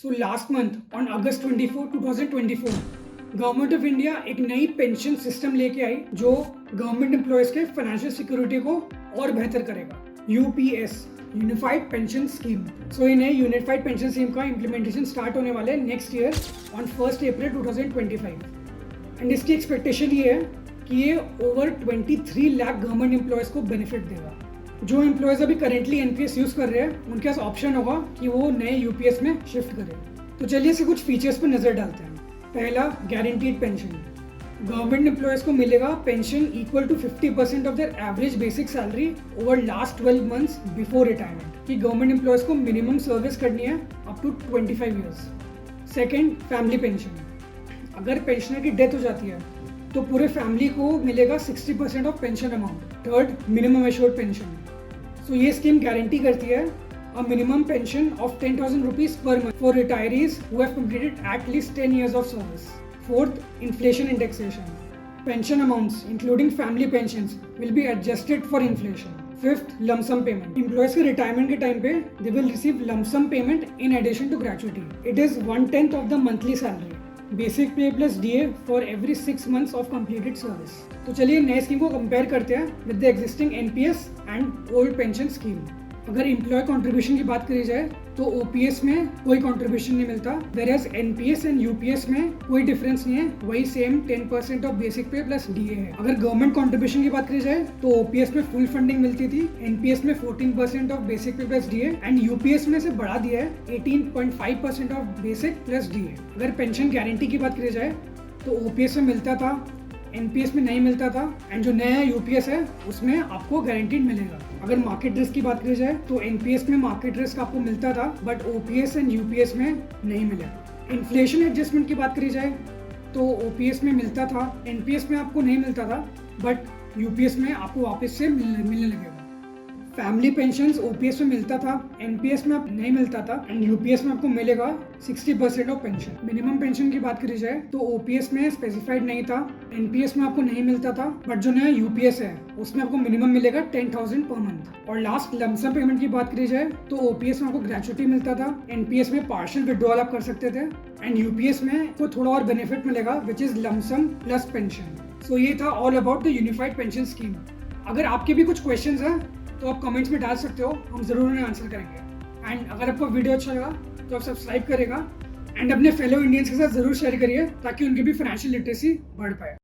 So last month on August 24, 2024, government of India एक नई pension system लेके आई जो गवर्नमेंट एम्प्लॉयज के फाइनेंशियल सिक्योरिटी को और बेहतर करेगा। UPS, unified pension scheme. So in unified pension scheme का इम्प्लीमेंटेशन स्टार्ट होने वाले next year on 1 April 2025 and इसकी एक्सपेक्टेशन ये है कि ये ओवर 23 लाख गवर्नमेंट एम्प्लॉयज को बेनिफिट देगा। जो एम्प्लॉयज अभी करेंटली एनपीएस यूज कर रहे हैं उनके पास ऑप्शन होगा कि वो नए यूपीएस में शिफ्ट करें। तो चलिए इसके कुछ फीचर्स पर नजर डालते हैं। पहला, गारंटीड पेंशन। गवर्नमेंट एम्प्लॉयज को मिलेगा pension equal to 50% of their average basic salary over last 12 months before retirement. कि गवर्नमेंट एम्प्लॉयज को मिनिमम सर्विस करनी है up to 25 years. Second, family pension. अगर पेंशनर की डेथ हो जाती है तो पूरे फैमिली को मिलेगा 60% ऑफ pension amount. Third, minimum assured pension. So ये स्कीम गारंटी करती है a minimum pension of 10,000 rupees per month for retirees who have completed at least 10 years of service. Fourth, inflation indexation. Pension amounts, including family pensions, will be adjusted for inflation. Fifth, lump sum payment. Employees के retirement के time पे they will receive lump sum payment in addition to gratuity. It is 1/10 of the monthly salary. Basic pay plus DA for every 6 months of completed service. तो चलिए नए scheme को compare करते हैं with the existing NPS and old pension scheme. अगर employ contribution की बात करी जाए तो ओपीएस में कोई कंट्रीब्यूशन नहीं मिलता, वेयरएज एनपीएस एंड यूपीएस में कोई डिफरेंस नहीं है, वही सेम 10% ऑफ बेसिक पे प्लस डीए है। अगर गवर्नमेंट कंट्रीब्यूशन की बात करी जाए तो ओपीएस में फुल फंडिंग मिलती थी, एनपीएस में 14% ऑफ बेसिक पे प्लस डीए एंड यूपीएस में से बढ़ा दिया है 18.5% ऑफ बेसिक प्लस डीए। अगर पेंशन गारंटी की बात करी जाए तो ओपीएस में मिलता था, एनपीएस में नहीं मिलता था एंड जो नया यूपीएस है उसमें आपको गारंटीड मिलेगा। अगर मार्केट रिस्क की बात करी जाए तो एनपीएस में मार्केट रिस्क आपको मिलता था बट ओपीएस एंड यूपीएस में नहीं मिलेगा। इन्फ्लेशन एडजस्टमेंट की बात करी जाए तो ओपीएस में मिलता था, एनपीएस में आपको नहीं मिलता था बट यूपीएस में आपको वापस से मिलने लगेगा। फैमिली पेंशन ओपीएस में मिलता था, एनपीएस में नहीं मिलता था एंड यूपीएस में आपको मिलेगा 60% ऑफ पेंशन। मिनिमम पेंशन की बात करी जाए तो ओपीएस में स्पेसिफाइड नहीं था, एनपीएस में आपको नहीं मिलता था बट जो नया यूपीएस है उसमें आपको मिनिमम मिलेगा 10,000 पर मंथ। और लास्ट, लम्प सम पेमेंट की बात करी जाए तो ओपीएस में आपको ग्रेचुटी मिलता था, एनपीएस में पार्शियल विड्रॉल आप कर सकते थे एंड यूपीएस में आपको थोड़ा और बेनिफिट मिलेगा which is lump sum plus pension. So ये था all about the unified pension scheme. अगर आपके भी कुछ क्वेश्चंस हैं तो आप कमेंट्स में डाल सकते हो, हम ज़रूर उन्हें आंसर करेंगे। एंड अगर आपको वीडियो अच्छा लगा तो आप सब्सक्राइब करेगा एंड अपने फेलो इंडियंस के साथ ज़रूर शेयर करिए ताकि उनकी भी फाइनेंशियल लिटरेसी बढ़ पाए।